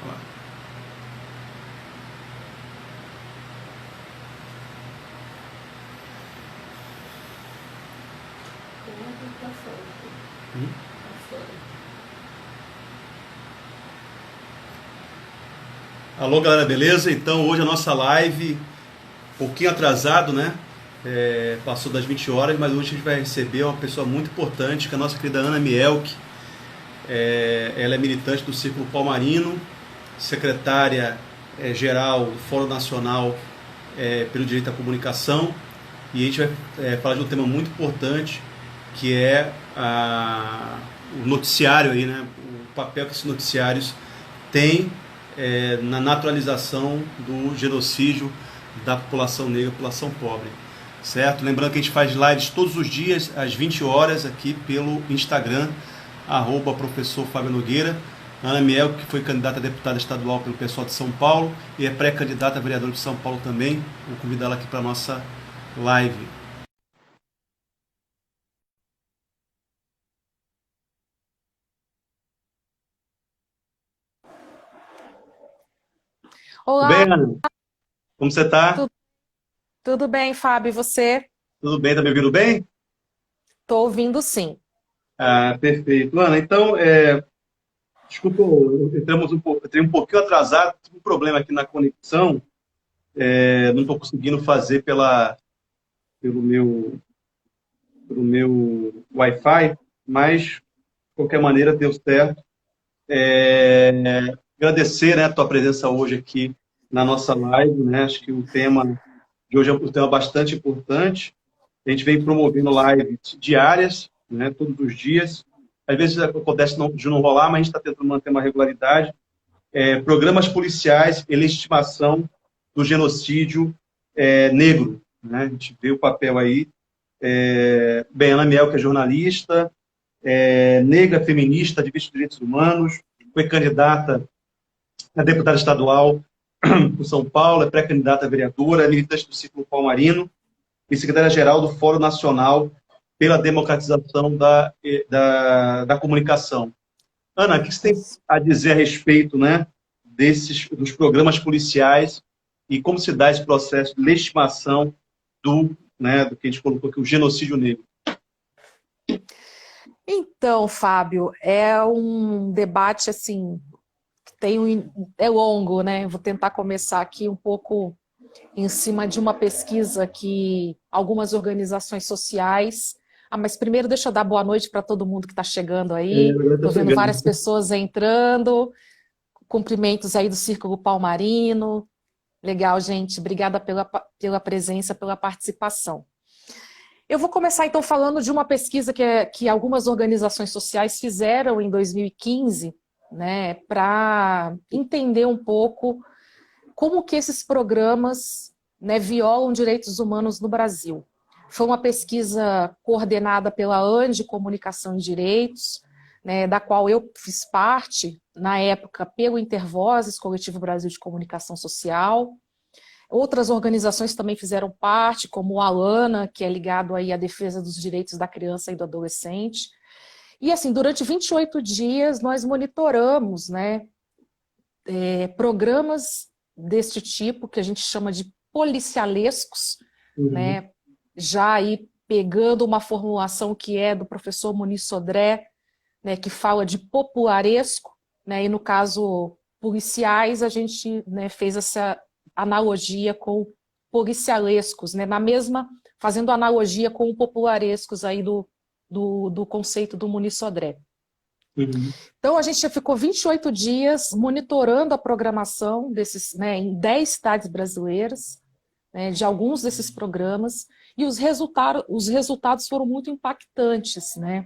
Olha lá. Alô, galera, beleza? Então, hoje a nossa live, um pouquinho atrasado, né? Passou das 20 horas, mas hoje a gente vai receber uma pessoa muito importante, que é a nossa querida Ana Mielke. Ela é militante do Círculo Palmarino, secretária geral do Fórum Nacional pelo Direito à Comunicação, e a gente vai falar de um tema muito importante, que é o noticiário aí, né? O papel que esses noticiários têm na naturalização do genocídio da população negra, população pobre, certo? Lembrando que a gente faz lives todos os dias às 20 horas aqui pelo Instagram, @professor Fábio Nogueira. Ana Miel, que foi candidata a deputada estadual pelo pessoal de São Paulo e é pré-candidata a vereadora de São Paulo também. Vou convidá-la aqui para a nossa live. Tudo bem, Olá, Ana? Como você está? tu- tudo bem, Fábio? E você? Tudo bem? Está me ouvindo bem? Estou ouvindo sim. Ah, perfeito. Ana, então, desculpa, entrei um pouquinho atrasado, tive um problema aqui na conexão, não estou conseguindo fazer pelo meu, pelo meu Wi-Fi, mas, de qualquer maneira, deu certo. Agradecer, né, a tua presença hoje aqui na nossa live, né? Acho que o tema de hoje é um tema bastante importante. A gente vem promovendo lives diárias, né, todos os dias. Às vezes acontece de não rolar, mas a gente está tentando manter uma regularidade. Programas policiais e legitimação do genocídio negro, né? A gente vê o papel aí. Bem, Ana Miel, que é jornalista, negra, feminista, ativista de direitos humanos, foi candidata a deputada estadual por São Paulo, é pré-candidata a vereadora, é militante do Círculo Palmarino e secretária-geral do Fórum Nacional pela Democratização da Comunicação. Ana, o que você tem Isso. a dizer a respeito, né, dos programas policiais e como se dá esse processo de legitimação do que a gente colocou aqui, o genocídio negro? Então, Fábio, é um debate assim que é longo, né? Vou tentar começar aqui um pouco em cima de uma pesquisa que algumas organizações sociais. Mas primeiro deixa eu dar boa noite para todo mundo que está chegando aí. Agora está Estou vendo chegando. várias pessoas entrando. Cumprimentos aí do Círculo Palmarino. Legal, gente. Obrigada pela presença, pela participação. Eu vou começar então falando de uma pesquisa que algumas organizações sociais fizeram em 2015, né, para entender um pouco como que esses programas, né, violam direitos humanos no Brasil. Foi uma pesquisa coordenada pela ANDI Comunicação e Direitos, né, da qual eu fiz parte, na época, pelo Intervozes, Coletivo Brasil de Comunicação Social. Outras organizações também fizeram parte, como o Alana, que é ligado aí à defesa dos direitos da criança e do adolescente. E assim, durante 28 dias nós monitoramos, né, programas deste tipo, que a gente chama de policialescos, Uhum. né, já aí pegando uma formulação que é do professor Muniz Sodré, né, que fala de popularesco, né, e no caso policiais a gente, né, fez essa analogia com policialescos, né, fazendo analogia com o popularescos aí do conceito do Muniz Sodré. Uhum. Então a gente já ficou 28 dias monitorando a programação desses, né, em 10 cidades brasileiras, né, de alguns desses programas, e os resultados foram muito impactantes, né?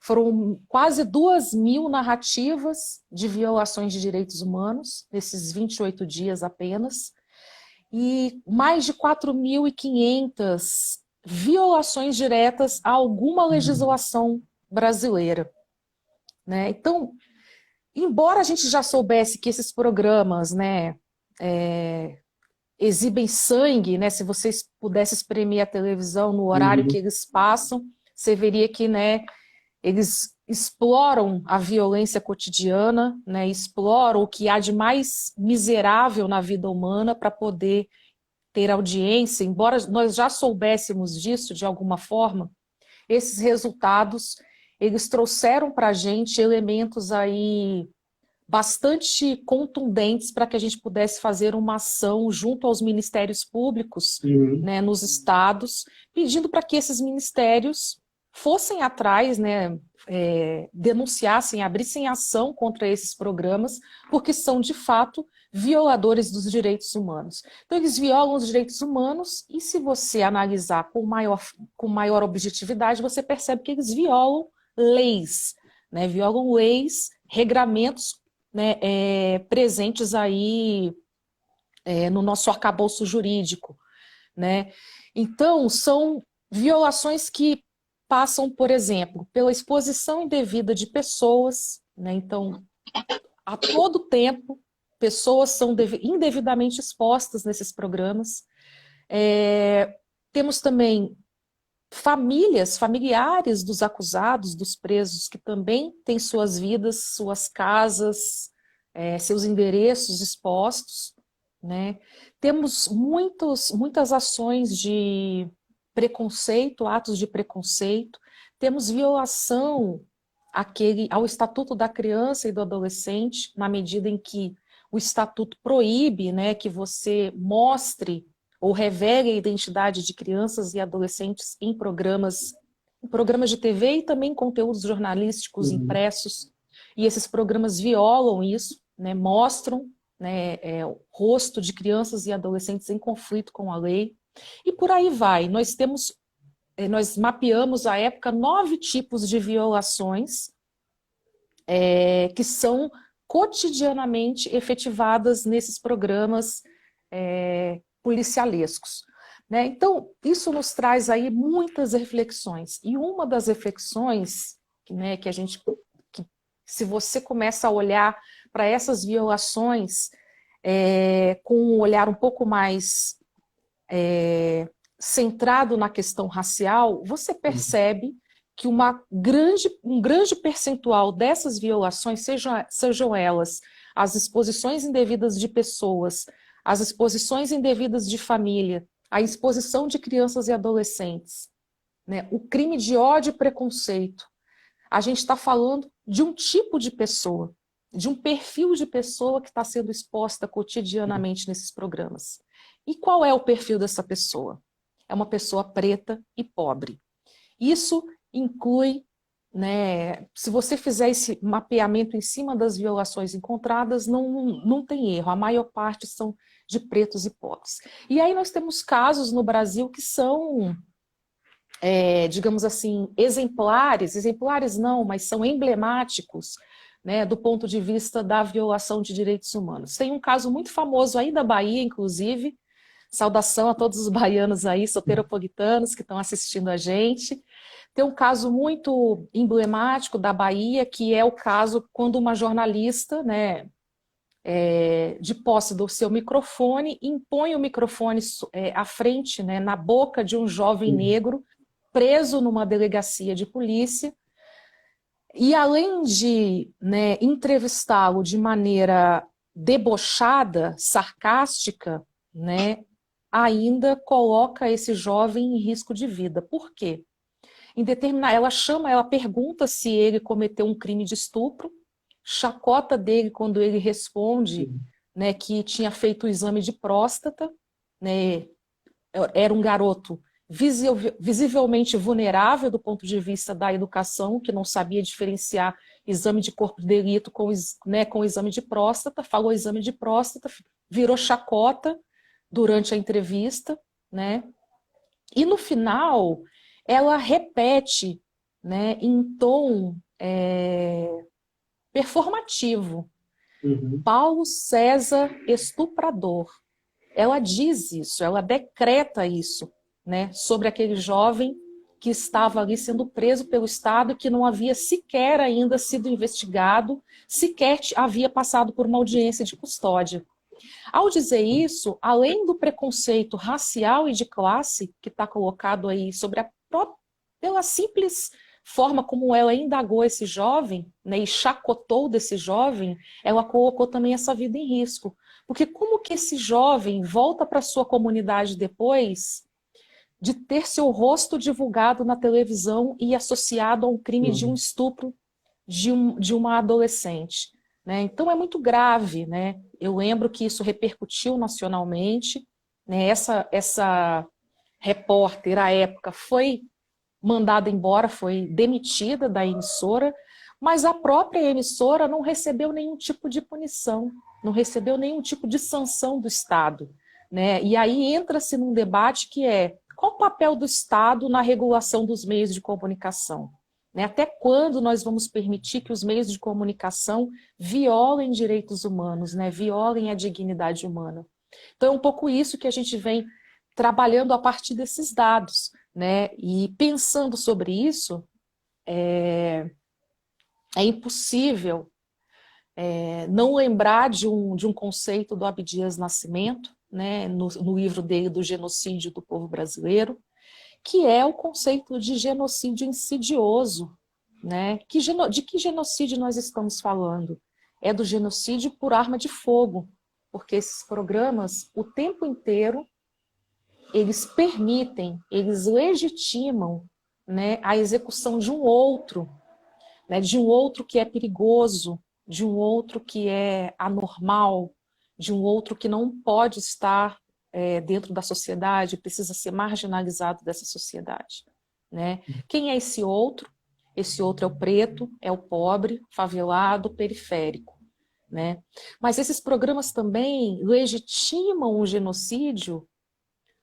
Foram quase 2.000 narrativas de violações de direitos humanos, nesses 28 dias apenas, e mais de 4.500 violações diretas a alguma legislação brasileira, né? Então, embora a gente já soubesse que esses programas, né, exibem sangue, né, se vocês pudessem espremer a televisão no horário que Uhum. eles passam, você veria que, né, eles exploram a violência cotidiana, né, exploram o que há de mais miserável na vida humana para poder ter audiência, embora nós já soubéssemos disso de alguma forma, esses resultados, eles trouxeram para a gente elementos aí bastante contundentes para que a gente pudesse fazer uma ação junto aos ministérios públicos, Uhum. né, nos estados, pedindo para que esses ministérios fossem atrás, né, denunciassem, abrissem ação contra esses programas, porque são, de fato, violadores dos direitos humanos. Então, eles violam os direitos humanos e, se você analisar com maior objetividade, você percebe que eles violam leis, né, violam leis, regramentos, né, presentes aí no nosso arcabouço jurídico, né? Então, são violações que passam, por exemplo, pela exposição indevida de pessoas, né? Então, a todo tempo, pessoas são indevidamente expostas nesses programas. Temos também familiares dos acusados, dos presos, que também têm suas vidas, suas casas, seus endereços expostos, né? Temos muitas ações de preconceito, atos de preconceito, temos violação ao Estatuto da Criança e do Adolescente, na medida em que o Estatuto proíbe, né, que você mostre ou revele a identidade de crianças e adolescentes em programas de TV e também conteúdos jornalísticos impressos. E esses programas violam isso, né, mostram, né, o rosto de crianças e adolescentes em conflito com a lei. E por aí vai. Nós mapeamos à época 9 tipos de violações que são cotidianamente efetivadas nesses programas policialescos, né? Então, isso nos traz aí muitas reflexões. E uma das reflexões, né, que se você começa a olhar para essas violações com um olhar um pouco mais centrado na questão racial, você percebe que um grande percentual dessas violações, sejam elas as exposições indevidas de pessoas, as exposições indevidas de família, a exposição de crianças e adolescentes, né, o crime de ódio e preconceito, a gente está falando de um tipo de pessoa, de um perfil de pessoa que está sendo exposta cotidianamente nesses programas. E qual é o perfil dessa pessoa? É uma pessoa preta e pobre. Isso inclui, né, se você fizer esse mapeamento em cima das violações encontradas, não tem erro, a maior parte são de pretos e pobres. E aí nós temos casos no Brasil que são, digamos assim, exemplares não, mas são emblemáticos, né, do ponto de vista da violação de direitos humanos. Tem um caso muito famoso aí da Bahia, inclusive, saudação a todos os baianos aí, soteropolitanos que estão assistindo a gente. Tem um caso muito emblemático da Bahia, que é o caso quando uma jornalista, né, de posse do seu microfone, impõe o microfone à frente, né, na boca de um jovem negro preso numa delegacia de polícia, e além de, né, entrevistá-lo de maneira debochada, sarcástica, né, ainda coloca esse jovem em risco de vida. Por quê? Ela pergunta se ele cometeu um crime de estupro, chacota dele quando ele responde, né, que tinha feito o exame de próstata, né, era um garoto visivelmente vulnerável do ponto de vista da educação, que não sabia diferenciar exame de corpo de delito com exame de próstata, falou exame de próstata, virou chacota durante a entrevista, né? E no final ela repete, né, em tom performativo, Paulo César estuprador. Ela diz isso, ela decreta isso, né, sobre aquele jovem que estava ali sendo preso pelo Estado e que não havia sequer ainda sido investigado, sequer havia passado por uma audiência de custódia. Ao dizer isso, além do preconceito racial e de classe que está colocado aí pela simples forma como ela indagou esse jovem, né, e chacotou desse jovem, ela colocou também essa vida em risco. Porque como que esse jovem volta para sua comunidade depois de ter seu rosto divulgado na televisão e associado a um crime de um estupro de uma adolescente, né? Então é muito grave, né? Eu lembro que isso repercutiu nacionalmente, né? Essa repórter, à época, foi mandada embora, foi demitida da emissora, mas a própria emissora não recebeu nenhum tipo de punição, não recebeu nenhum tipo de sanção do Estado, né? E aí entra-se num debate que é: qual o papel do Estado na regulação dos meios de comunicação? Né? Até quando nós vamos permitir que os meios de comunicação violem direitos humanos, né? Violem a dignidade humana? Então é um pouco isso que a gente vem trabalhando a partir desses dados, né? E pensando sobre isso, é impossível não lembrar de um conceito do Abdias Nascimento, né? No livro dele do Genocídio do Povo Brasileiro, que é o conceito de genocídio insidioso, né? De que genocídio nós estamos falando? É do genocídio por arma de fogo, porque esses programas, o tempo inteiro, eles permitem, eles legitimam, né, a execução de um outro, né, de um outro que é perigoso, de um outro que é anormal, de um outro que não pode estar dentro da sociedade, precisa ser marginalizado dessa sociedade, né? Quem é esse outro? Esse outro é o preto, é o pobre, favelado, periférico, né? Mas esses programas também legitimam o genocídio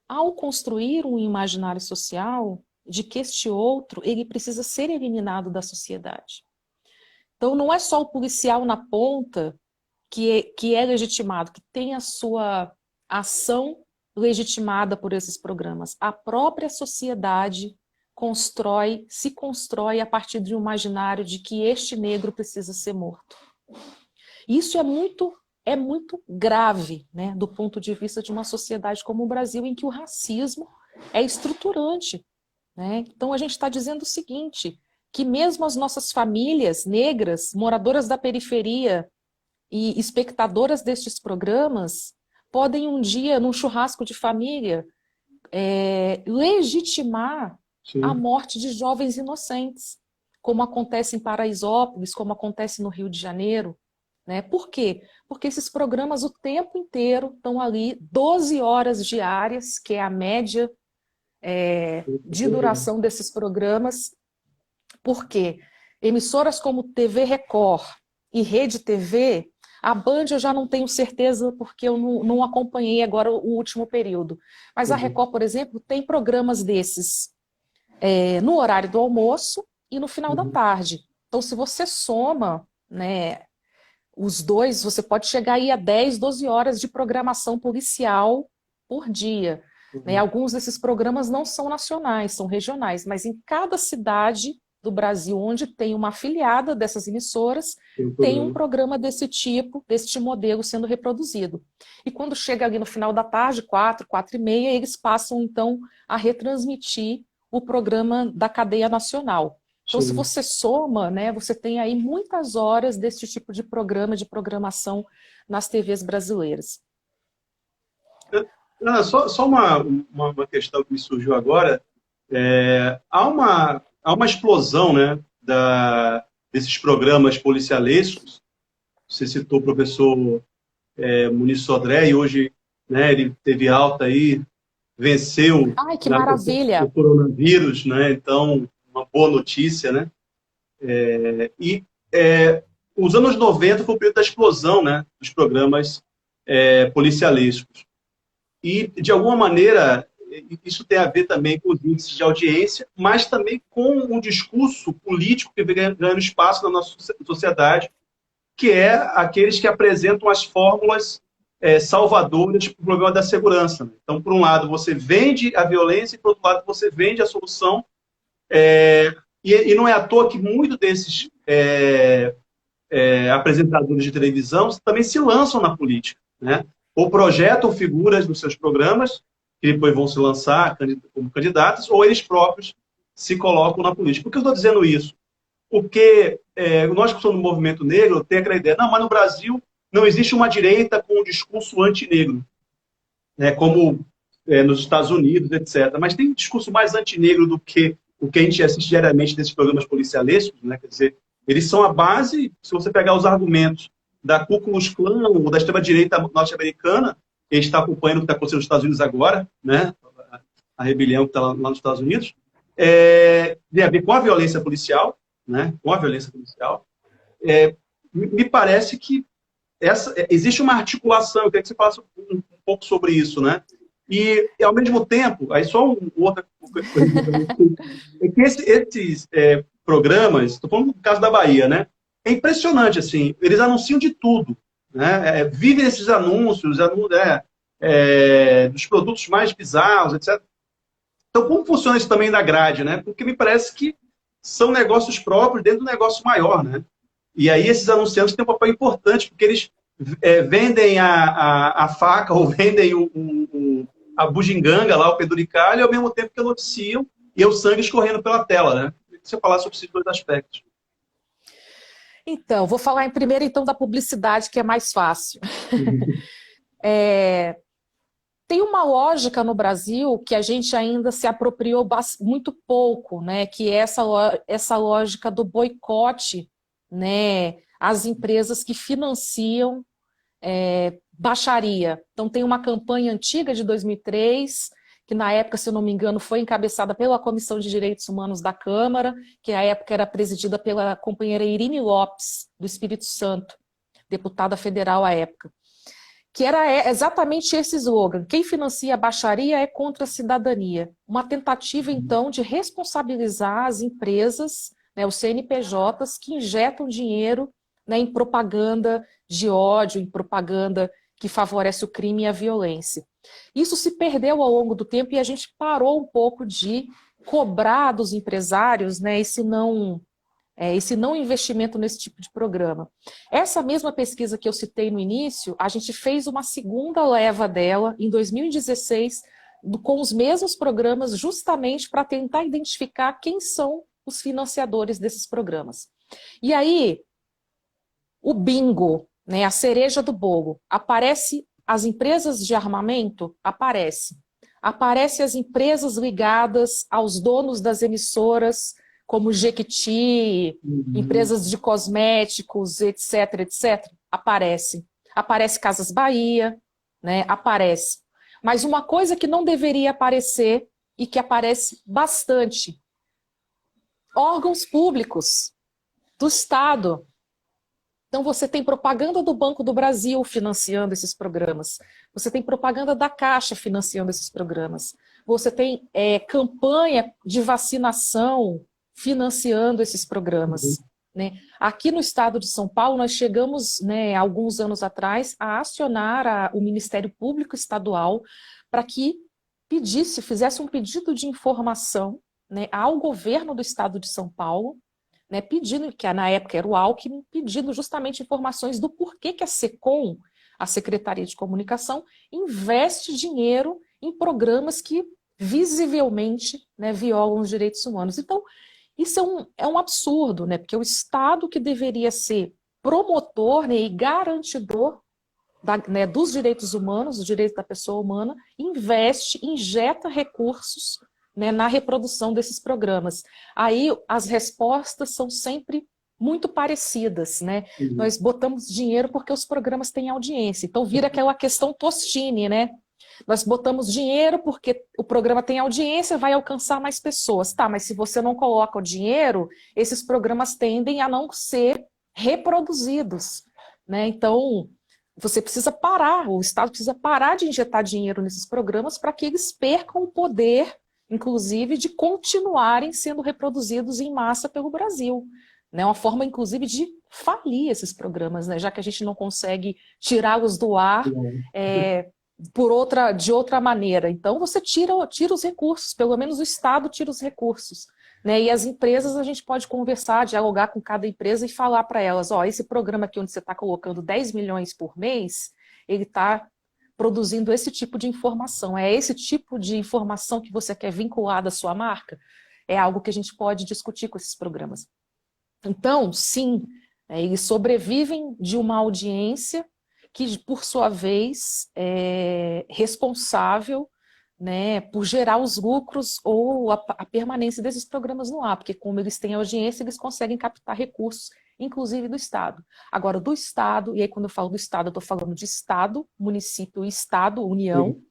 ao construir um imaginário social de que este outro ele precisa ser eliminado da sociedade. Então não é só o policial na ponta que é legitimado, que tem a sua ação legitimada por esses programas. A própria sociedade se constrói a partir de um imaginário de que este negro precisa ser morto. Isso é muito grave, né, do ponto de vista de uma sociedade como o Brasil, em que o racismo é estruturante, né? Então a gente está dizendo o seguinte, que mesmo as nossas famílias negras, moradoras da periferia e espectadoras destes programas, podem um dia, num churrasco de família, legitimar a morte de jovens inocentes, como acontece em Paraisópolis, como acontece no Rio de Janeiro, né? Por quê? Porque esses programas o tempo inteiro estão ali 12 horas diárias, que é a média de duração desses programas. Por quê? Emissoras como TV Record e Rede TV, a Band eu já não tenho certeza porque eu não acompanhei agora o último período. Mas a Record, por exemplo, tem programas desses no horário do almoço e no final da tarde. Então, se você soma, né, os dois, você pode chegar aí a 10, 12 horas de programação policial por dia. Né? Alguns desses programas não são nacionais, são regionais, mas em cada cidade do Brasil onde tem uma afiliada dessas emissoras, tem um programa desse tipo, deste modelo sendo reproduzido. E quando chega ali no final da tarde, 4, 4h30, eles passam então a retransmitir o programa da cadeia nacional. Então, se você soma, né, você tem aí muitas horas desse tipo de programa, de programação nas TVs brasileiras. Ana, só uma questão que me surgiu agora. Há uma explosão, né, desses programas policialescos. Você citou o professor Muniz Sodré, e hoje, né, ele teve alta aí, venceu. Ai, que maravilha! O coronavírus, né? Então, uma boa notícia, né? Os anos 90 foi o período da explosão, né, dos programas policialescos. E, de alguma maneira, isso tem a ver também com os índices de audiência, mas também com um discurso político que vem ganhando espaço na nossa sociedade, que é aqueles que apresentam as fórmulas salvadoras para o problema da segurança. Então, por um lado, você vende a violência, e, por outro lado, você vende a solução. E não é à toa que muitos desses apresentadores de televisão também se lançam na política, né? Ou projetam figuras nos seus programas, que depois vão se lançar como candidatos, ou eles próprios se colocam na política. Por que eu estou dizendo isso? Porque nós que somos do movimento negro, tem aquela ideia, não, mas no Brasil não existe uma direita com um discurso antinegro, né, como nos Estados Unidos, etc. Mas tem um discurso mais antinegro do que o que a gente assiste diariamente desses programas policialescos, né? Quer dizer, eles são a base, se você pegar os argumentos da Ku Klux Klan ou da extrema-direita norte-americana, que a gente está acompanhando o que está acontecendo nos Estados Unidos agora, né? A rebelião que está lá nos Estados Unidos, tem a ver com a violência policial, né? Com a violência policial. Me parece que existe uma articulação, eu queria que você falasse um pouco sobre isso, né? E, ao mesmo tempo, aí só outra coisa, é que esses programas, estou falando do caso da Bahia, né? É impressionante, assim, eles anunciam de tudo, né? Vivem esses anúncios, dos produtos mais bizarros, etc. Então, como funciona isso também na grade, né? Porque me parece que são negócios próprios dentro do negócio maior, né? E aí esses anunciantes têm um papel importante, porque eles vendem a faca ou vendem a bugiganga lá, o penduricalho, ao mesmo tempo que noticiam e é o sangue escorrendo pela tela, né? Queria que você falasse sobre esses dois aspectos. Então, vou falar em primeiro então da publicidade, que é mais fácil. Tem uma lógica no Brasil que a gente ainda se apropriou muito pouco, né? Que é essa lógica do boicote, né? Às empresas que financiam baixaria. Então tem uma campanha antiga de 2003, que na época, se eu não me engano, foi encabeçada pela Comissão de Direitos Humanos da Câmara, que na época era presidida pela companheira Irine Lopes, do Espírito Santo, deputada federal à época, que era exatamente esse slogan: quem financia a baixaria é contra a cidadania. Uma tentativa, então, de responsabilizar as empresas, né, os CNPJs, que injetam dinheiro, né, em propaganda de ódio, em propaganda que favorece o crime e a violência. Isso se perdeu ao longo do tempo e a gente parou um pouco de cobrar dos empresários, né, esse não investimento nesse tipo de programa. Essa mesma pesquisa que eu citei no início, a gente fez uma segunda leva dela em 2016, com os mesmos programas, justamente para tentar identificar quem são os financiadores desses programas. E aí, o bingo, né, a cereja do bolo, aparece as empresas de armamento? Aparece as empresas ligadas aos donos das emissoras, como Jequiti, empresas de cosméticos, etc, etc. Aparece Casas Bahia, né, aparece. Mas uma coisa que não deveria aparecer e que aparece bastante: órgãos públicos do Estado. Então você tem propaganda do Banco do Brasil financiando esses programas, você tem propaganda da Caixa financiando esses programas, você tem campanha de vacinação financiando esses programas. Né? Aqui no estado de São Paulo, nós chegamos, né, alguns anos atrás, a acionar o Ministério Público Estadual para que fizesse um pedido de informação, né, ao governo do estado de São Paulo, né, pedindo, que na época era o Alckmin, pedindo justamente informações do porquê que a SECOM, a Secretaria de Comunicação, investe dinheiro em programas que visivelmente, né, violam os direitos humanos. Então, isso é um absurdo, né, porque o Estado, que deveria ser promotor, né, e garantidor dos direitos humanos, dos direitos da pessoa humana, injeta recursos, né, na reprodução desses programas. Aí as respostas são sempre muito parecidas, né? Nós botamos dinheiro porque os programas têm audiência. Então vira aquela questão Tostini, né? Nós botamos dinheiro porque o programa tem audiência, vai alcançar mais pessoas. Tá, mas se você não coloca o dinheiro, esses programas tendem a não ser reproduzidos, né? Então você precisa parar, o Estado precisa parar de injetar dinheiro nesses programas para que eles percam o poder, inclusive, de continuarem sendo reproduzidos em massa pelo Brasil. Né? Uma forma, inclusive, de falir esses programas, né? Já que a gente não consegue tirá-los do ar de outra maneira. Então, você tira os recursos, pelo menos o Estado tira os recursos. Né? E as empresas, a gente pode conversar, dialogar com cada empresa e falar para elas: ó, esse programa aqui onde você está colocando 10 milhões por mês, ele está produzindo esse tipo de informação. É esse tipo de informação que você quer vincular da sua marca? é algo que a gente pode discutir com esses programas. Então, sim, eles sobrevivem de uma audiência que, por sua vez, é responsável, né, por gerar os lucros ou a permanência desses programas no ar, porque como eles têm audiência, eles conseguem captar recursos, inclusive do Estado. Agora, do Estado, e aí quando eu falo do Estado, eu estou falando de Estado, município, Estado, União,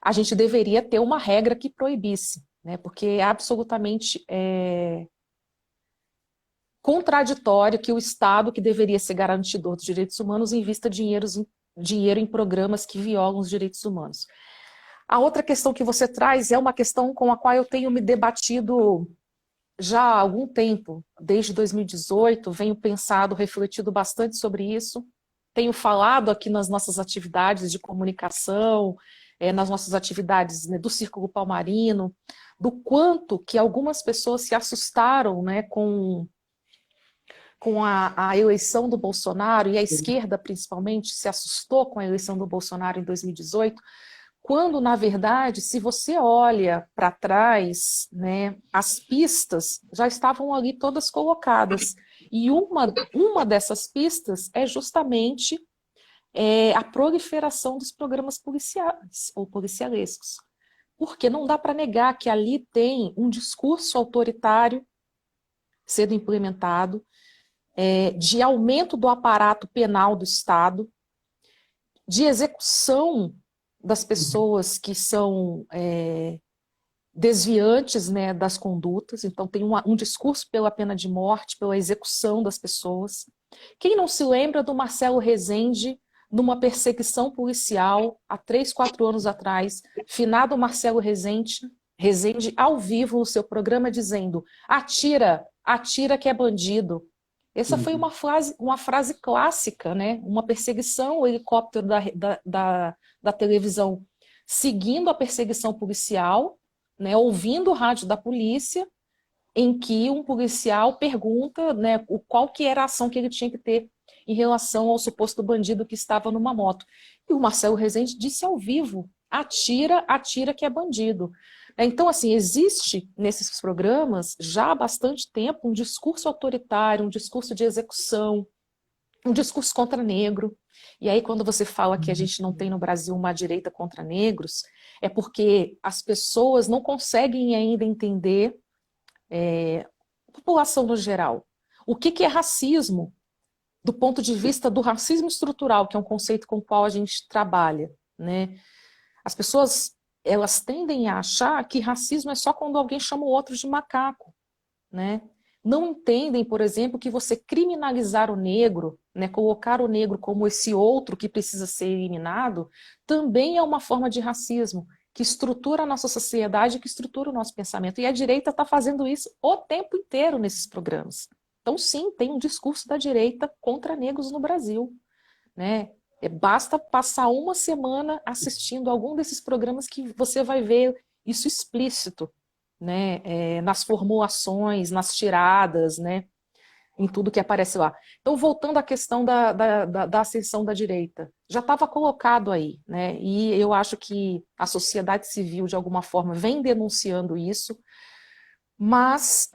a gente deveria ter uma regra que proibisse, né, porque é absolutamente contraditório que o Estado, que deveria ser garantidor dos direitos humanos, invista dinheiro em programas que violam os direitos humanos. A outra questão que você traz é uma questão com a qual eu tenho me debatido já há algum tempo, desde 2018, venho pensado, refletido bastante sobre isso, tenho falado aqui nas nossas atividades de comunicação, nas nossas atividades, né, do Círculo Palmarino, do quanto que algumas pessoas se assustaram, né, com a eleição do Bolsonaro, e a esquerda principalmente se assustou com a eleição do Bolsonaro em 2018, quando, na verdade, se você olha para trás, né, as pistas já estavam ali todas colocadas. E uma dessas pistas é justamente a proliferação dos programas policiais ou policialescos. Porque não dá para negar que ali tem um discurso autoritário sendo implementado, de aumento do aparato penal do Estado, de execução das pessoas que são desviantes, né, das condutas. Então tem um discurso pela pena de morte, pela execução das pessoas. Quem não se lembra do Marcelo Rezende numa perseguição policial há 3, 4 anos atrás, finado Marcelo Rezende ao vivo no seu programa dizendo: atira, atira que é bandido. Essa foi uma frase clássica, né? Uma perseguição, o helicóptero da televisão seguindo a perseguição policial, né? Ouvindo o rádio da polícia, em que um policial pergunta, né, qual que era a ação que ele tinha que ter em relação ao suposto bandido que estava numa moto. E o Marcelo Rezende disse ao vivo: atira, atira que é bandido. Então, assim, existe nesses programas já há bastante tempo um discurso autoritário, um discurso de execução, um discurso contra negro. E aí, quando você fala que a gente não tem no Brasil uma direita contra negros, é porque as pessoas não conseguem ainda entender, a população no geral, o que é racismo, do ponto de vista do racismo estrutural, que é um conceito com o qual a gente trabalha, né? As pessoas, elas tendem a achar que racismo é só quando alguém chama o outro de macaco, né? Não entendem, por exemplo, que você criminalizar o negro, né, colocar o negro como esse outro que precisa ser eliminado, também é uma forma de racismo, que estrutura a nossa sociedade, que estrutura o nosso pensamento. E a direita está fazendo isso o tempo inteiro nesses programas. Então, sim, tem um discurso da direita contra negros no Brasil, né? Basta passar uma semana assistindo algum desses programas que você vai ver isso explícito, né? Nas formulações, nas tiradas, né? Em tudo que aparece lá. Então, voltando à questão da ascensão da direita, já estava colocado aí, né? E eu acho que a sociedade civil, de alguma forma, vem denunciando isso, mas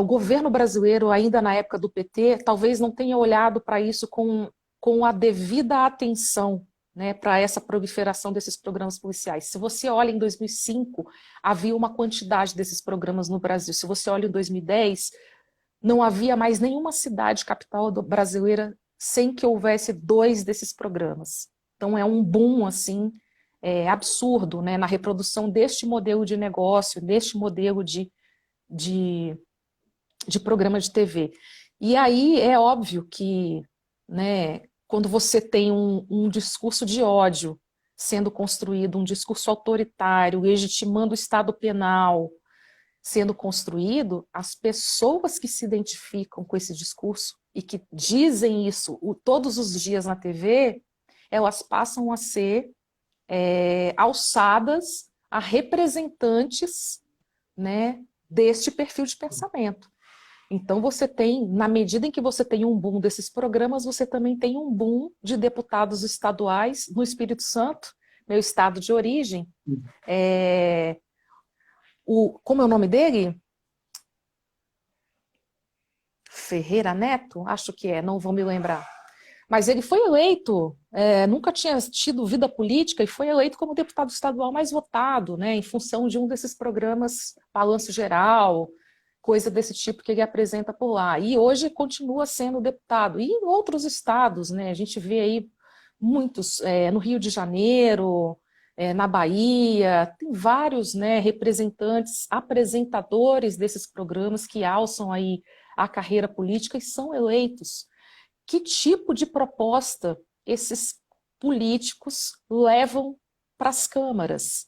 o governo brasileiro, ainda na época do PT, talvez não tenha olhado para isso com a devida atenção, né, para essa proliferação desses programas policiais. Se você olha em 2005, havia uma quantidade desses programas no Brasil. Se você olha em 2010, não havia mais nenhuma cidade capital brasileira sem que houvesse 2 desses programas. Então é um boom assim, absurdo, né, na reprodução deste modelo de negócio, deste modelo de programa de TV. E aí é óbvio que, né, quando você tem um discurso de ódio sendo construído, um discurso autoritário, legitimando o Estado penal sendo construído, as pessoas que se identificam com esse discurso e que dizem isso todos os dias na TV, elas passam a ser alçadas a representantes, né, deste perfil de pensamento. Então você tem, na medida em que você tem um boom desses programas, você também tem um boom de deputados estaduais no Espírito Santo, meu estado de origem. Como é o nome dele? Ferreira Neto, acho que é, não vou me lembrar. Mas ele foi eleito, nunca tinha tido vida política e foi eleito como deputado estadual mais votado, né, em função de um desses programas Balanço Geral, coisa desse tipo que ele apresenta por lá. E hoje continua sendo deputado. E em outros estados, né, a gente vê aí muitos, no Rio de Janeiro, na Bahia, tem vários, né, representantes, apresentadores desses programas que alçam aí a carreira política e são eleitos. Que tipo de proposta esses políticos levam para as câmaras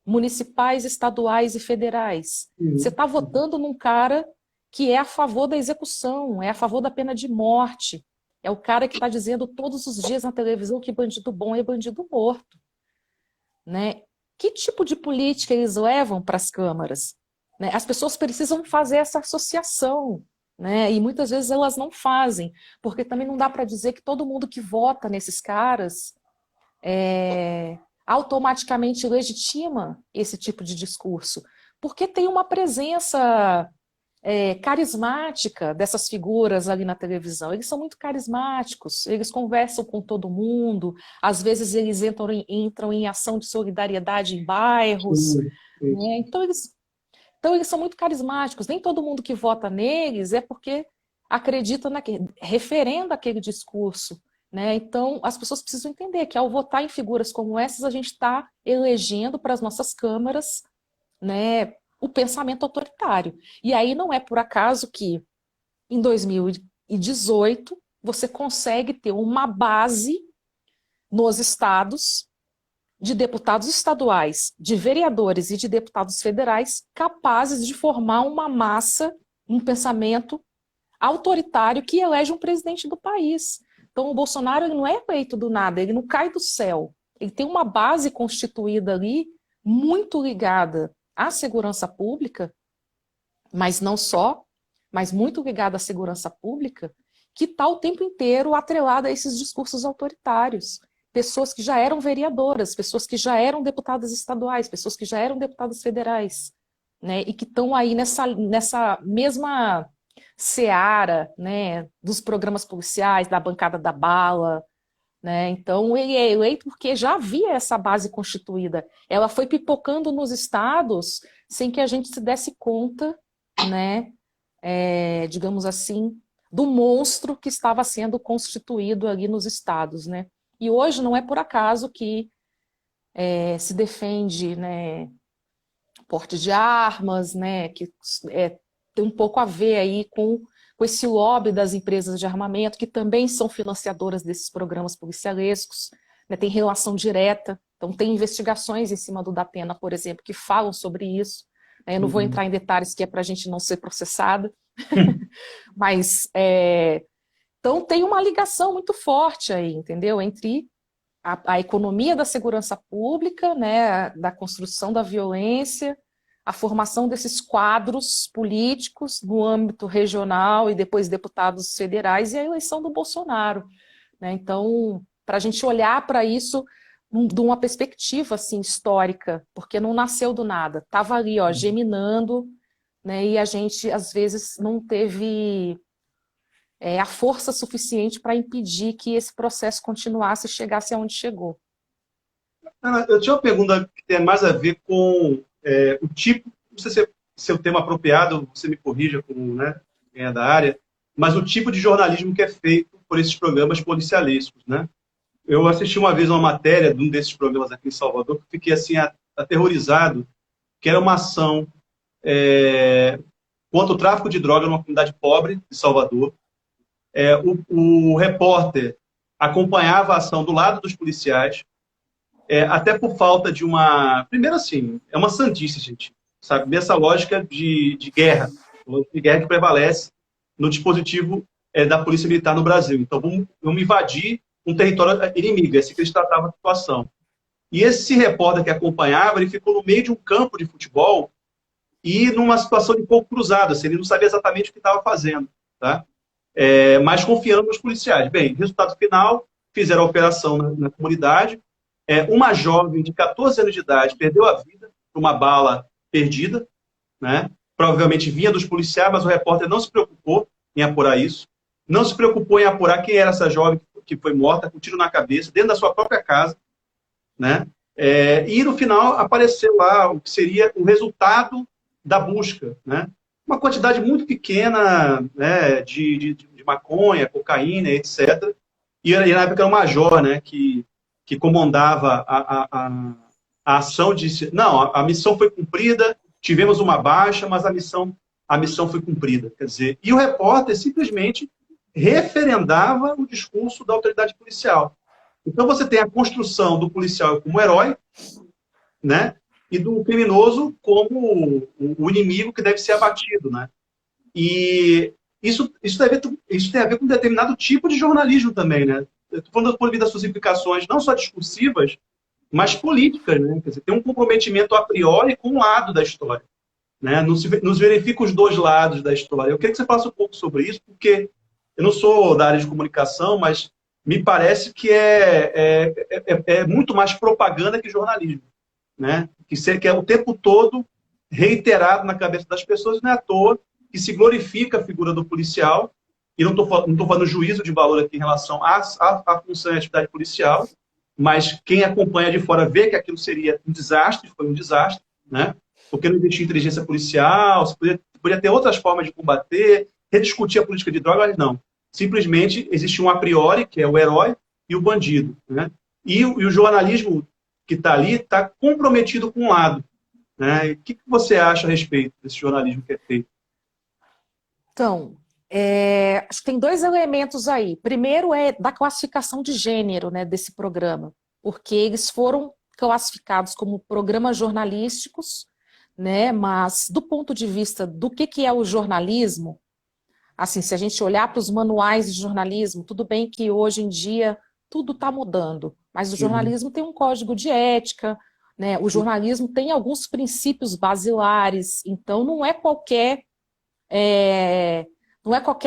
municipais, estaduais e federais? Você está votando num cara que é a favor da execução, é a favor da pena de morte, é o cara que está dizendo todos os dias na televisão que bandido bom é bandido morto, né? Que tipo de política eles levam para as câmaras? Né? As pessoas precisam fazer essa associação, né? E muitas vezes elas não fazem, porque também não dá para dizer que todo mundo que vota nesses caras automaticamente legitima esse tipo de discurso, porque tem uma presença carismática dessas figuras ali na televisão. Eles são muito carismáticos, eles conversam com todo mundo, às vezes eles entram em ação de solidariedade em bairros, né? Então eles são muito carismáticos. Nem todo mundo que vota neles é porque acredita referenda aquele discurso, né? Então as pessoas precisam entender que ao votar em figuras como essas, a gente está elegendo para as nossas câmaras, né, o pensamento autoritário. E aí não é por acaso que em 2018 você consegue ter uma base nos estados de deputados estaduais, de vereadores e de deputados federais capazes de formar uma massa, um pensamento autoritário que elege um presidente do país. Então o Bolsonaro ele não é eleito do nada, ele não cai do céu. Ele tem uma base constituída ali muito ligada à segurança pública, mas não só, mas muito ligada à segurança pública, que está o tempo inteiro atrelada a esses discursos autoritários. Pessoas que já eram vereadoras, pessoas que já eram deputadas estaduais, pessoas que já eram deputadas federais, né, e que estão aí nessa mesma seara, né, dos programas policiais, da bancada da bala, né? Então ele é eleito porque já havia essa base constituída. Ela foi pipocando nos estados sem que a gente se desse conta, né, digamos assim, do monstro que estava sendo constituído ali nos estados, né? E hoje não é por acaso que se defende, né, porte de armas, né, que tem um pouco a ver aí com esse lobby das empresas de armamento, que também são financiadoras desses programas policialescos, né, tem relação direta. Então tem investigações em cima do Datena, por exemplo, que falam sobre isso. Eu não vou entrar em detalhes, que é para a gente não ser processada, mas então tem uma ligação muito forte aí, entendeu? Entre a economia da segurança pública, né, da construção da violência, a formação desses quadros políticos no âmbito regional e depois deputados federais e a eleição do Bolsonaro, né? Então, para a gente olhar para isso de uma perspectiva assim, histórica, porque não nasceu do nada, estava ali, ó, geminando, né? E a gente, às vezes, não teve a força suficiente para impedir que esse processo continuasse e chegasse aonde chegou. Ana, eu tinha uma pergunta que tem mais a ver com o tipo, não sei se é o tema apropriado, você me corrija como, né, quem é da área, mas o tipo de jornalismo que é feito por esses programas policialescos, né? Eu assisti uma vez uma matéria de um desses programas aqui em Salvador que fiquei assim aterrorizado, que era uma ação contra o tráfico de droga numa comunidade pobre de Salvador. O repórter acompanhava a ação do lado dos policiais, até por falta de uma... Primeiro, assim, é uma sandice, gente, sabe? Nessa lógica de guerra que prevalece no dispositivo da Polícia Militar no Brasil. Então, vamos invadir um território inimigo, é assim que eles tratavam a situação. E esse repórter que acompanhava, ele ficou no meio de um campo de futebol e numa situação de pouco cruzada, assim, ele não sabia exatamente o que estava fazendo, tá? Mas confiando nos policiais. Bem, resultado final, fizeram a operação na comunidade. Uma jovem de 14 anos de idade perdeu a vida por uma bala perdida, né? Provavelmente vinha dos policiais, mas o repórter não se preocupou. em apurar isso, não se preocupou em apurar quem era essa jovem que foi morta com um tiro na cabeça, dentro da sua própria casa, né? E no final apareceu lá o que seria o resultado da busca, né? Uma quantidade muito pequena, né, de maconha, cocaína, etc. E na época era o major, né, que comandava a ação, disse, não, a missão foi cumprida, tivemos uma baixa, mas a missão foi cumprida. Quer dizer, e o repórter simplesmente referendava o discurso da autoridade policial. Então você tem a construção do policial como herói, né, e do criminoso como o inimigo que deve ser abatido, né? E isso tem a ver com um determinado tipo de jornalismo também, né? Estou falando por das suas implicações, não só discursivas, mas políticas, né? Quer dizer, tem um comprometimento a priori com um lado da história, né? Nos verifica os dois lados da história. Eu queria que você falasse um pouco sobre isso, porque eu não sou da área de comunicação, mas me parece que é muito mais propaganda que jornalismo, né? Que é o tempo todo reiterado na cabeça das pessoas, não é à toa que se glorifica a figura do policial, e não estou falando juízo de valor aqui em relação à função e à atividade policial, mas quem acompanha de fora vê que aquilo seria um desastre, foi um desastre, né? Porque não existia inteligência policial, se podia ter outras formas de combater, rediscutir a política de drogas, mas não. Simplesmente existe um a priori, que é o herói, e o bandido, né? E o jornalismo que está ali está comprometido com um lado, né? O que você acha a respeito desse jornalismo que é feito? Então, acho que tem dois elementos aí. Primeiro é da classificação de gênero, né, desse programa, porque eles foram classificados como programas jornalísticos, né, mas do ponto de vista do que é o jornalismo, assim, se a gente olhar para os manuais de jornalismo, tudo bem que hoje em dia tudo está mudando, mas o jornalismo tem um código de ética, né, o jornalismo tem alguns princípios basilares, então não é qualquer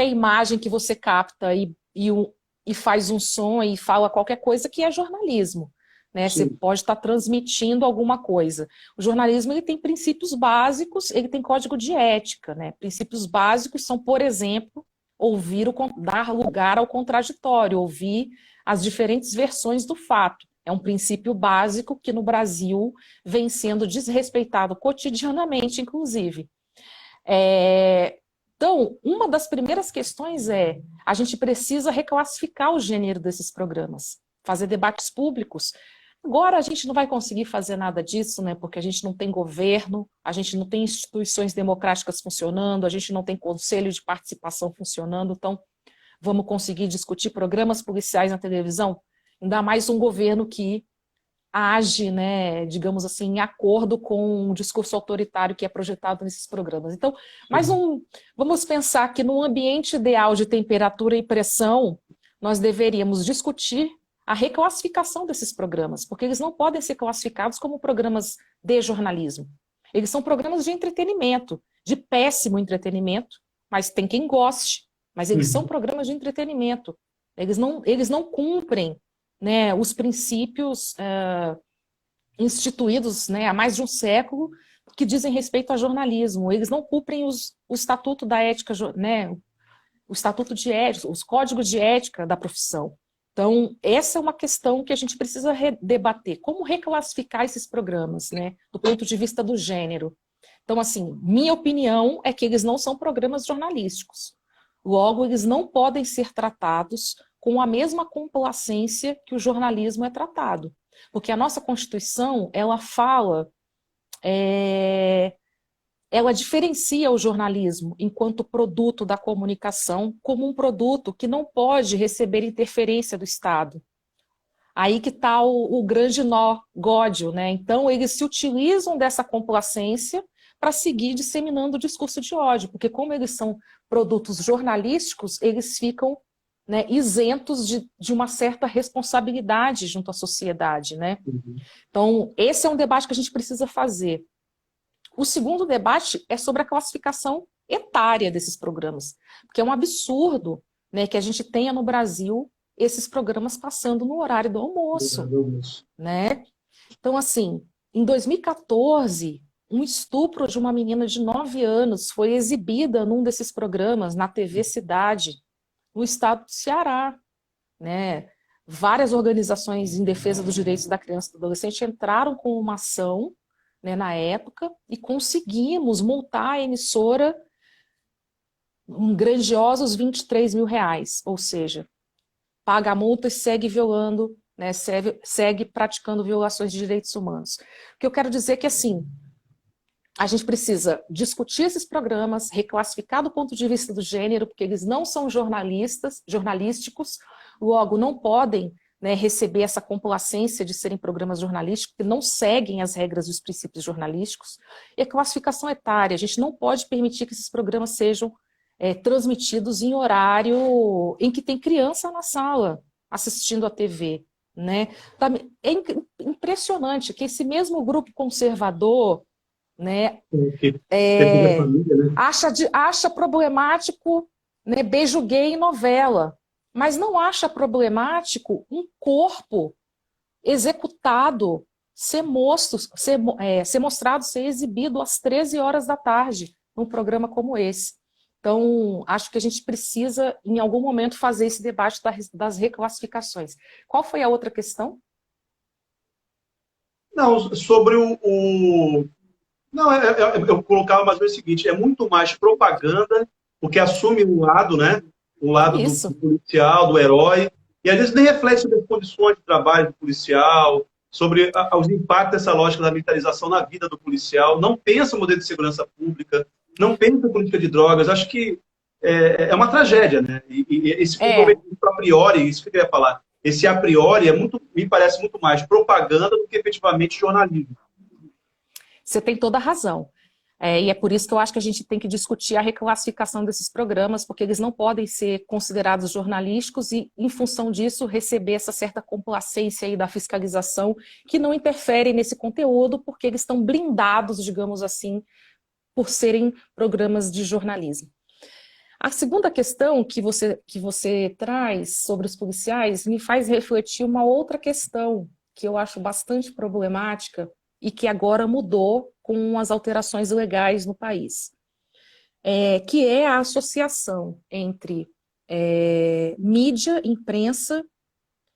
imagem que você capta e faz um som e fala qualquer coisa que é jornalismo, né? Você pode estar transmitindo alguma coisa. O jornalismo ele tem princípios básicos, ele tem código de ética, né? Princípios básicos são, por exemplo, dar lugar ao contraditório, ouvir as diferentes versões do fato. É um princípio básico que no Brasil vem sendo desrespeitado cotidianamente, inclusive. Então, uma das primeiras questões a gente precisa reclassificar o gênero desses programas, fazer debates públicos. Agora a gente não vai conseguir fazer nada disso, né? Porque a gente não tem governo, a gente não tem instituições democráticas funcionando, a gente não tem conselho de participação funcionando, então vamos conseguir discutir programas policiais na televisão? Ainda mais um governo que age, né, digamos assim, em acordo com o discurso autoritário que é projetado nesses programas. Então, vamos pensar que no ambiente ideal de temperatura e pressão, nós deveríamos discutir a reclassificação desses programas, porque eles não podem ser classificados como programas de jornalismo. Eles são programas de entretenimento, de péssimo entretenimento, mas tem quem goste, mas eles são programas de entretenimento. Eles não cumprem, né, os princípios instituídos, né, há mais de um século que dizem respeito ao jornalismo. Eles não cumprem o estatuto da ética, né, o estatuto de ética, os códigos de ética da profissão. Então, essa é uma questão que a gente precisa debater. Como reclassificar esses programas, né, do ponto de vista do gênero? Então, assim, minha opinião é que eles não são programas jornalísticos. Logo, eles não podem ser tratados com a mesma complacência que o jornalismo é tratado. Porque a nossa Constituição, ela fala, ela diferencia o jornalismo enquanto produto da comunicação como um produto que não pode receber interferência do Estado. Aí que está o grande nó, gódio, né? Então, eles se utilizam dessa complacência para seguir disseminando o discurso de ódio, porque como eles são produtos jornalísticos, eles ficam, né, isentos de uma certa responsabilidade junto à sociedade, né? Então, esse é um debate que a gente precisa fazer. O segundo debate é sobre a classificação etária desses programas, porque é um absurdo, né, que a gente tenha no Brasil esses programas passando no horário do almoço, né? Então, assim, em 2014, um estupro de uma menina de 9 anos foi exibida num desses programas, na TV Cidade, no estado do Ceará, né? Várias organizações em defesa dos direitos da criança e do adolescente entraram com uma ação, né, na época, e conseguimos multar a emissora grandiosos R$ 23.000, ou seja, paga a multa e segue violando, né, segue praticando violações de direitos humanos. O que eu quero dizer é que, assim, a gente precisa discutir esses programas, reclassificar do ponto de vista do gênero, porque eles não são jornalísticos, logo não podem, né, receber essa complacência de serem programas jornalísticos, que não seguem as regras dos princípios jornalísticos. E a classificação etária, a gente não pode permitir que esses programas sejam transmitidos em horário em que tem criança na sala assistindo a TV, né? É impressionante que esse mesmo grupo conservador, né, Família, né? acha problemático, né, beijo gay em novela, mas não acha problemático um corpo executado ser mostrado, ser exibido às 13 horas da tarde num programa como esse. Então, acho que a gente precisa, em algum momento, fazer esse debate das reclassificações. Qual foi a outra questão? Não, sobre Não, eu colocava mais ou menos o seguinte, é muito mais propaganda, porque assume um lado, né? O lado do Isso. policial, do herói, e às vezes nem reflete sobre as condições de trabalho do policial, sobre os impactos dessa lógica da militarização na vida do policial, não pensa o modelo de segurança pública, não pensa em política de drogas, acho que é uma tragédia, né? E esse comprometimento a priori, isso que eu queria falar, esse a priori me parece muito mais propaganda do que efetivamente jornalismo. Você tem toda a razão. E é por isso que eu acho que a gente tem que discutir a reclassificação desses programas, porque eles não podem ser considerados jornalísticos e, em função disso, receber essa certa complacência aí da fiscalização, que não interfere nesse conteúdo, porque eles estão blindados, digamos assim, por serem programas de jornalismo. A segunda questão que você traz sobre os policiais me faz refletir uma outra questão que eu acho bastante problemática e que agora mudou com as alterações legais no país, que é a associação entre mídia, imprensa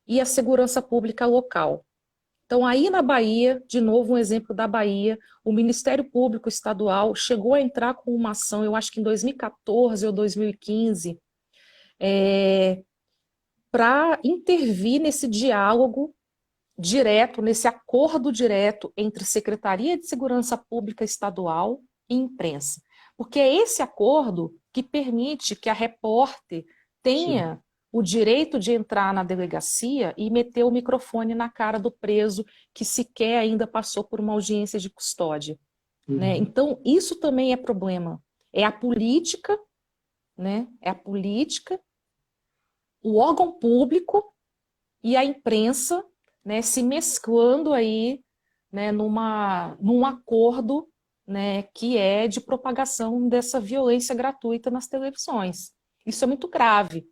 e a segurança pública local. Então, aí na Bahia, de novo um exemplo da Bahia, o Ministério Público Estadual chegou a entrar com uma ação, eu acho que em 2014 ou 2015, para intervir nesse diálogo direto, nesse acordo direto entre Secretaria de Segurança Pública Estadual e imprensa. Porque é esse acordo que permite que a repórter tenha o direito de entrar na delegacia e meter o microfone na cara do preso que sequer ainda passou por uma audiência de custódia. Né? Então, isso também é problema. É a política, né? É a política, o órgão público e a imprensa, né, se mesclando aí, né, num acordo, né, que é de propagação dessa violência gratuita nas televisões. Isso é muito grave.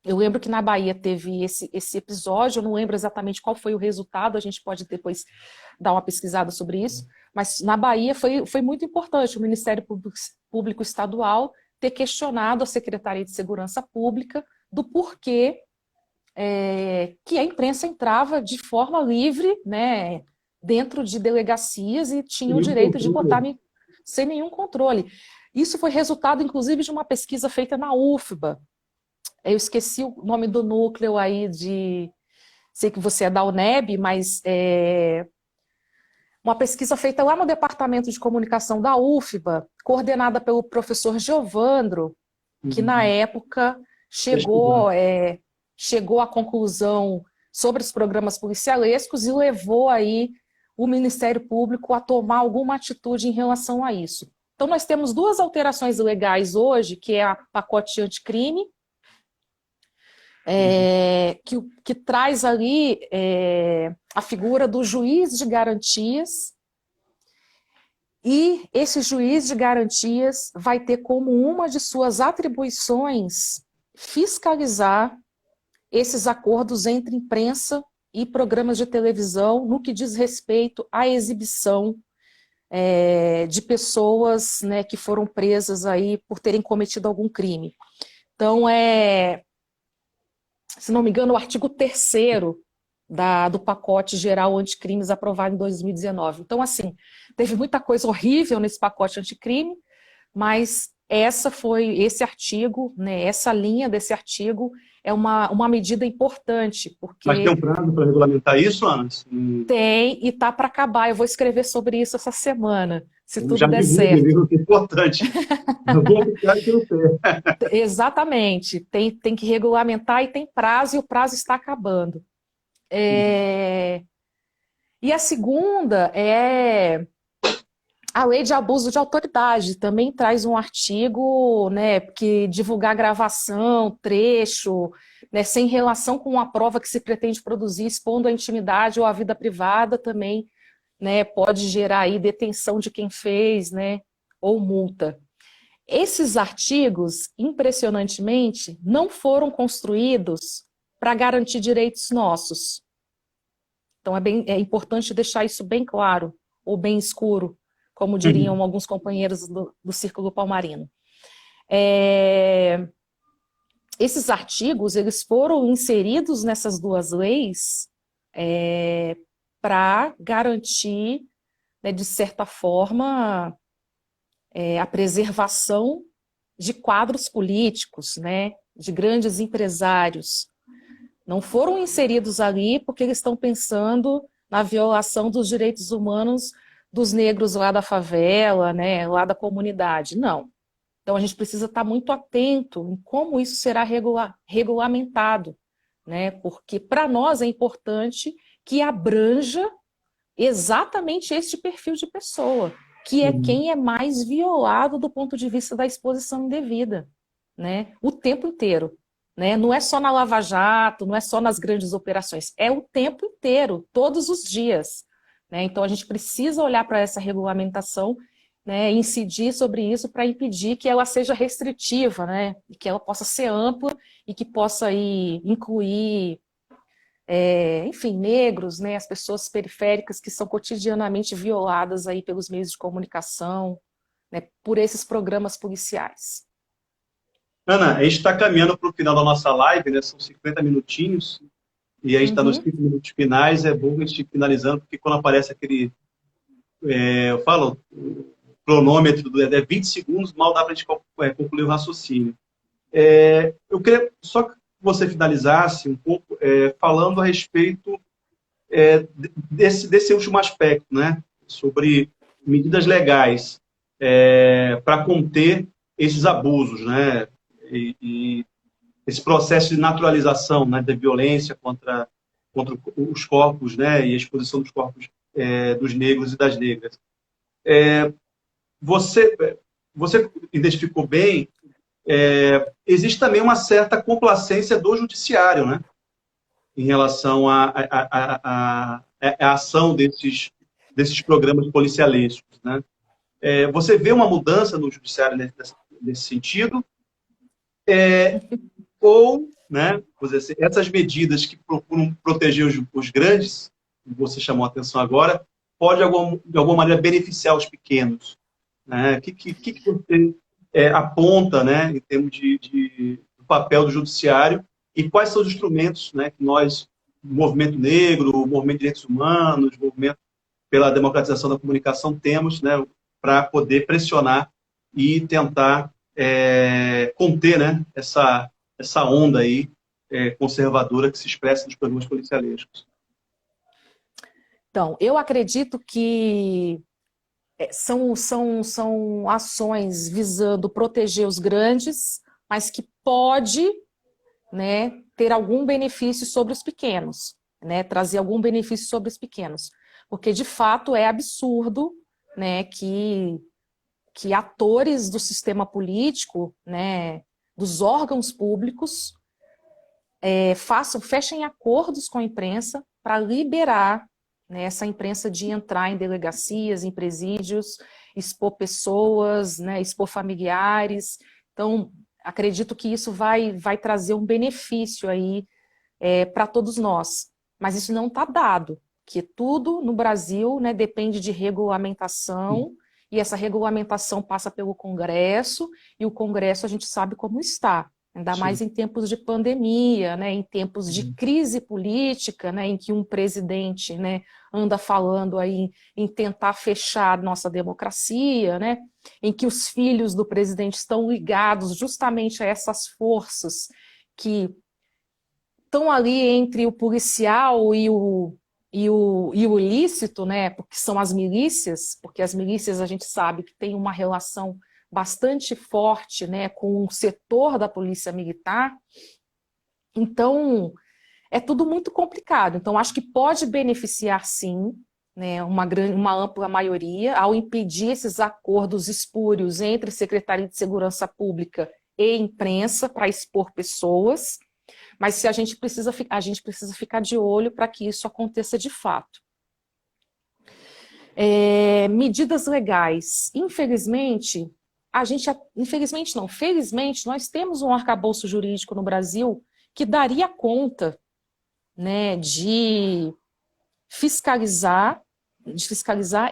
Eu lembro que na Bahia teve esse episódio, eu não lembro exatamente qual foi o resultado, a gente pode depois dar uma pesquisada sobre isso, mas na Bahia foi muito importante o Ministério Público Estadual ter questionado a Secretaria de Segurança Pública do porquê que a imprensa entrava de forma livre, né, dentro de delegacias e tinha o direito de botar sem nenhum controle. Isso foi resultado, inclusive, de uma pesquisa feita na UFBA. Eu esqueci o nome do núcleo aí sei que você é da UNEB, mas uma pesquisa feita lá no Departamento de Comunicação da UFBA, coordenada pelo professor Giovandro, que na época chegou à conclusão sobre os programas policialescos e levou aí o Ministério Público a tomar alguma atitude em relação a isso. Então, nós temos duas alterações legais hoje, que é a pacote anticrime, que traz ali a figura do juiz de garantias, e esse juiz de garantias vai ter como uma de suas atribuições fiscalizar esses acordos entre imprensa e programas de televisão no que diz respeito à exibição de pessoas, né, que foram presas aí por terem cometido algum crime. Então, se não me engano, o artigo 3º do pacote geral anticrimes aprovado em 2019. Então, assim, teve muita coisa horrível nesse pacote anticrime, mas esse artigo, né, essa linha desse artigo é uma medida importante, Mas tem um porque prazo para regulamentar isso, Ana? tem e está para acabar. Eu vou escrever sobre isso essa semana, se Então, tudo já der divulgue, certo. viu? Que é importante. Eu vou ficar aqui no pé. Exatamente, tem que regulamentar e tem prazo, e o prazo está acabando. E a segunda é a lei de abuso de autoridade, também traz um artigo, né, que divulgar gravação, trecho, né, sem relação com a prova que se pretende produzir, expondo a intimidade ou a vida privada também, né, pode gerar aí detenção de quem fez, né, ou multa. Esses artigos, impressionantemente, não foram construídos para garantir direitos nossos. Então é importante deixar isso bem claro, ou bem escuro, como diriam Uhum. alguns companheiros do Círculo Palmarino. Esses artigos, eles foram inseridos nessas duas leis para garantir, né, de certa forma, a preservação de quadros políticos, né, de grandes empresários. Não foram inseridos ali porque eles estão pensando na violação dos direitos humanos dos negros lá da favela, né, lá da comunidade. Não. Então a gente precisa estar muito atento em como isso será regulamentado, né, porque para nós é importante que abranja exatamente este perfil de pessoa, que é Uhum. quem é mais violado do ponto de vista da exposição indevida, né? O tempo inteiro. Né? Não é só na Lava Jato, não é só nas grandes operações, é o tempo inteiro, todos os dias. Né? Então a gente precisa olhar para essa regulamentação, né, incidir sobre isso para impedir que ela seja restritiva, né, que ela possa ser ampla e que possa aí incluir enfim, negros, né, as pessoas periféricas que são cotidianamente violadas aí pelos meios de comunicação, né, por esses programas policiais. Ana, a gente está caminhando para o final da nossa live, né? São 50 minutinhos, e a gente está nos Uhum. 5 minutos finais. É bom a gente ir finalizando, porque quando aparece aquele, eu falo, o cronômetro é 20 segundos, mal dá para a gente concluir o raciocínio. Eu queria só que você finalizasse um pouco falando a respeito desse último aspecto, né? Sobre medidas legais para conter esses abusos, né? E esse processo de naturalização, né, da violência contra os corpos, né, e a exposição dos corpos dos negros e das negras. Você, você identificou bem, existe também uma certa complacência do judiciário, né, em relação à ação desses programas policialescos, né? Você vê uma mudança no judiciário nesse sentido? Ou, né, essas medidas que procuram proteger os grandes, que você chamou a atenção agora, pode, de alguma maneira, beneficiar os pequenos? Né? O que você aponta, né, em termos do papel do judiciário e quais são os instrumentos, né, que nós, o movimento negro, o movimento de direitos humanos, o movimento pela democratização da comunicação, temos, né, para poder pressionar e tentar conter, né, essa onda aí conservadora que se expressa nos programas policialescos. Então, eu acredito que são ações visando proteger os grandes, mas que pode, né, ter algum benefício sobre os pequenos, né, trazer algum benefício sobre os pequenos. Porque, de fato, é absurdo, né, que atores do sistema político, né, dos órgãos públicos, fechem acordos com a imprensa para liberar, né, essa imprensa de entrar em delegacias, em presídios, expor pessoas, né, expor familiares. Então, acredito que isso vai trazer um benefício aí para todos nós. Mas isso não está dado, porque tudo no Brasil, né, depende de regulamentação, e essa regulamentação passa pelo Congresso, e o Congresso a gente sabe como está. Ainda mais em tempos de pandemia, né, em tempos de crise política, né, em que um presidente, né, anda falando aí em tentar fechar nossa democracia, né, em que os filhos do presidente estão ligados justamente a essas forças que estão ali entre o policial e o ilícito, né, porque são as milícias, porque as milícias a gente sabe que tem uma relação bastante forte, né, com o setor da polícia militar. Então, é tudo muito complicado. Então, acho que pode beneficiar, sim, né, uma ampla maioria, ao impedir esses acordos espúrios entre Secretaria de Segurança Pública e imprensa para expor pessoas, mas se a gente precisa ficar de olho para que isso aconteça de fato. Medidas legais. Felizmente, nós temos um arcabouço jurídico no Brasil que daria conta, né, de fiscalizar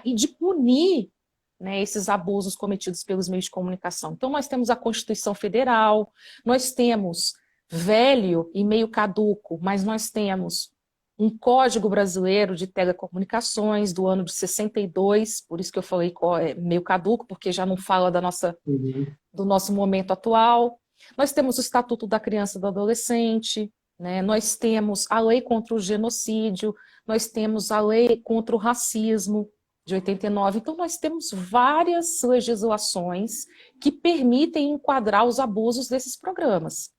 e de punir, né, esses abusos cometidos pelos meios de comunicação. Então, nós temos a Constituição Federal, nós temos velho e meio caduco, mas nós temos um Código Brasileiro de Telecomunicações do ano de 62, por isso que eu falei meio caduco, porque já não fala do nosso momento atual. Nós temos o Estatuto da Criança e do Adolescente, né? Nós temos a Lei contra o Genocídio, nós temos a Lei contra o Racismo, de 89. Então, nós temos várias legislações que permitem enquadrar os abusos desses programas,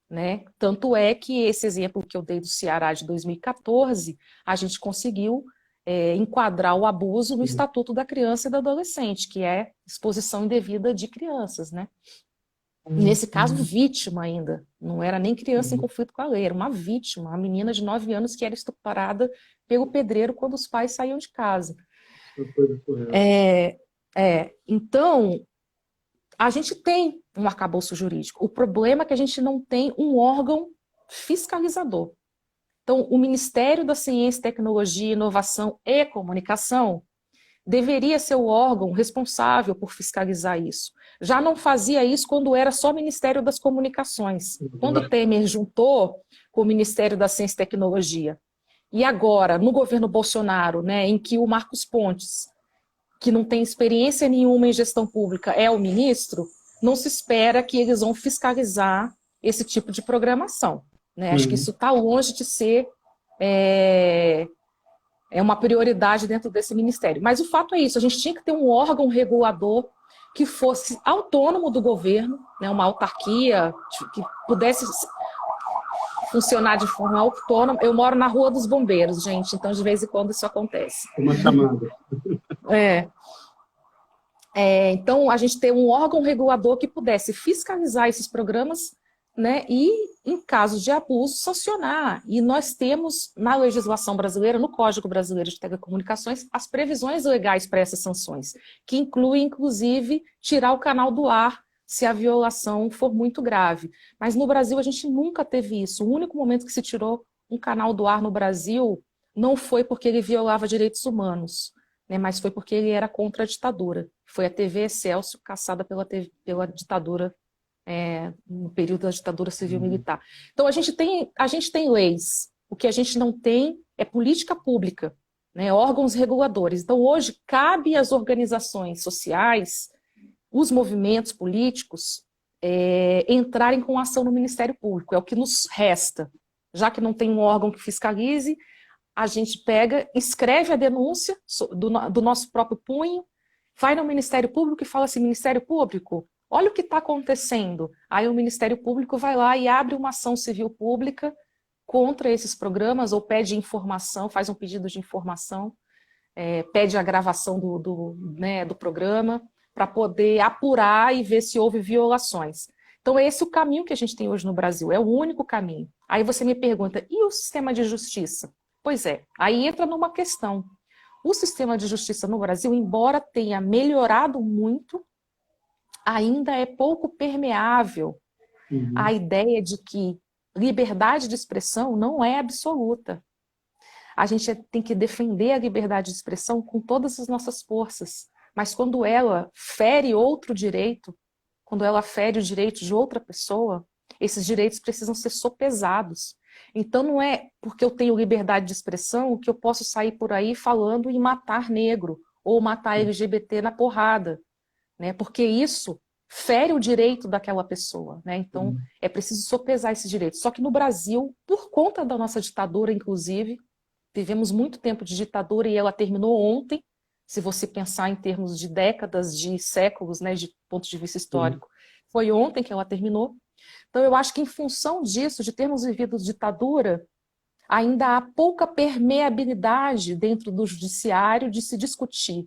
né? Tanto é que esse exemplo que eu dei do Ceará de 2014, a gente conseguiu enquadrar o abuso no Estatuto da Criança e do Adolescente, que é exposição indevida de crianças, né? Nesse caso, vítima ainda, não era nem criança em conflito com a lei, era uma vítima, uma menina de 9 anos que era estuprada pelo pedreiro quando os pais saíam de casa. Então, a gente tem um arcabouço jurídico. O problema é que a gente não tem um órgão fiscalizador. Então, o Ministério da Ciência, Tecnologia, Inovação e Comunicação deveria ser o órgão responsável por fiscalizar isso. Já não fazia isso quando era só Ministério das Comunicações. Quando o Temer juntou com o Ministério da Ciência e Tecnologia. E agora, no governo Bolsonaro, né, em que o Marcos Pontes, que não tem experiência nenhuma em gestão pública, é o ministro, não se espera que eles vão fiscalizar esse tipo de programação, né? Acho que isso está longe de ser uma prioridade dentro desse ministério. Mas o fato é isso, a gente tinha que ter um órgão regulador que fosse autônomo do governo, né, uma autarquia que pudesse funcionar de forma autônoma. Eu moro na Rua dos Bombeiros, gente, então de vez em quando isso acontece. Uma chamada. Então, a gente ter um órgão regulador que pudesse fiscalizar esses programas, né, e, em casos de abuso, sancionar. E nós temos, na legislação brasileira, no Código Brasileiro de Telecomunicações, as previsões legais para essas sanções, que incluem, inclusive, tirar o canal do ar se a violação for muito grave. Mas no Brasil a gente nunca teve isso. O único momento que se tirou um canal do ar no Brasil não foi porque ele violava direitos humanos, né, mas foi porque ele era contra a ditadura. Foi a TV Excelsior, caçada pela ditadura, no período da ditadura civil-militar. Então, a gente tem leis. O que a gente não tem é política pública, né, órgãos reguladores. Então, hoje, cabe às organizações sociais, os movimentos políticos, entrarem com ação no Ministério Público. É o que nos resta. Já que não tem um órgão que fiscalize, a gente pega, escreve a denúncia do nosso próprio punho, vai no Ministério Público e fala assim: Ministério Público, olha o que está acontecendo. Aí o Ministério Público vai lá e abre uma ação civil pública contra esses programas, ou pede informação, faz um pedido de informação, pede a gravação do programa, para poder apurar e ver se houve violações. Então, é esse o caminho que a gente tem hoje no Brasil, é o único caminho. Aí você me pergunta, e o sistema de justiça? Pois é, aí entra numa questão. O sistema de justiça no Brasil, embora tenha melhorado muito, ainda é pouco permeável à ideia de que liberdade de expressão não é absoluta. A gente tem que defender a liberdade de expressão com todas as nossas forças. Mas quando ela fere outro direito, quando ela fere o direito de outra pessoa, esses direitos precisam ser sopesados. Então não é porque eu tenho liberdade de expressão que eu posso sair por aí falando e matar negro ou matar LGBT na porrada, né? Porque isso fere o direito daquela pessoa, né? Então é preciso sopesar esses direitos. Só que no Brasil, por conta da nossa ditadura, inclusive, vivemos muito tempo de ditadura e ela terminou ontem, se você pensar em termos de décadas, de séculos, né, de ponto de vista histórico. Foi ontem que ela terminou. Então eu acho que em função disso, de termos vivido ditadura, ainda há pouca permeabilidade dentro do judiciário de se discutir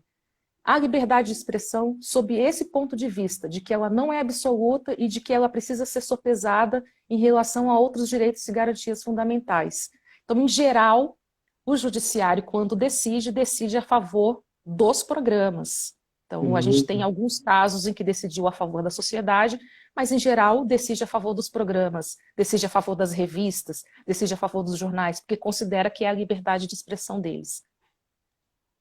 a liberdade de expressão sob esse ponto de vista, de que ela não é absoluta e de que ela precisa ser sopesada em relação a outros direitos e garantias fundamentais. Então, em geral, o judiciário, quando decide a favor dos programas. Então, a gente tem alguns casos em que decidiu a favor da sociedade, mas, em geral, decide a favor dos programas, decide a favor das revistas, decide a favor dos jornais, porque considera que é a liberdade de expressão deles.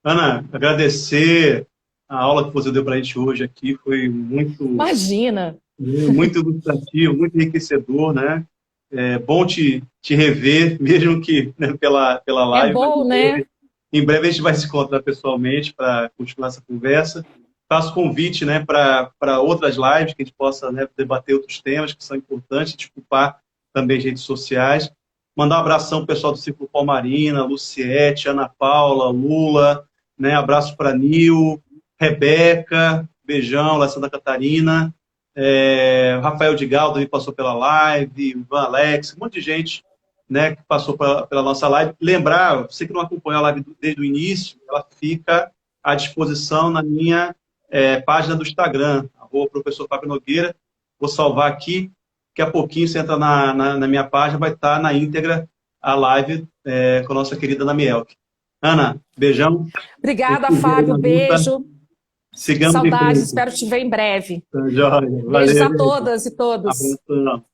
Ana, agradecer a aula que você deu para a gente hoje aqui, foi muito... Imagina! Muito ilustrativo, muito enriquecedor, né? É bom te rever, mesmo que, né, pela live. É bom, né? Em breve a gente vai se encontrar pessoalmente para continuar essa conversa. Faço convite, né, para outras lives, que a gente possa, né, debater outros temas que são importantes, desculpar também as redes sociais. Mandar um abração para o pessoal do Círculo Palmarina, Luciete, Ana Paula, Lula, né, abraço para Nil, Rebeca, beijão lá em Santa Catarina. Rafael de Gal também passou pela live, Ivan Alex, um monte de gente, né, que passou pela nossa live. Lembrar, você que não acompanhou a live desde o início, ela fica à disposição na minha página do Instagram, @professor Fábio Nogueira. Vou salvar aqui, daqui a pouquinho você entra na minha página, vai estar na íntegra a live com a nossa querida Ana Mielck. Ana, beijão. Obrigada, Fábio, beijo. Sigamos Saudades, espero te ver em breve. Tá, joia. Beijos Valeu. a todas e todos. Abração.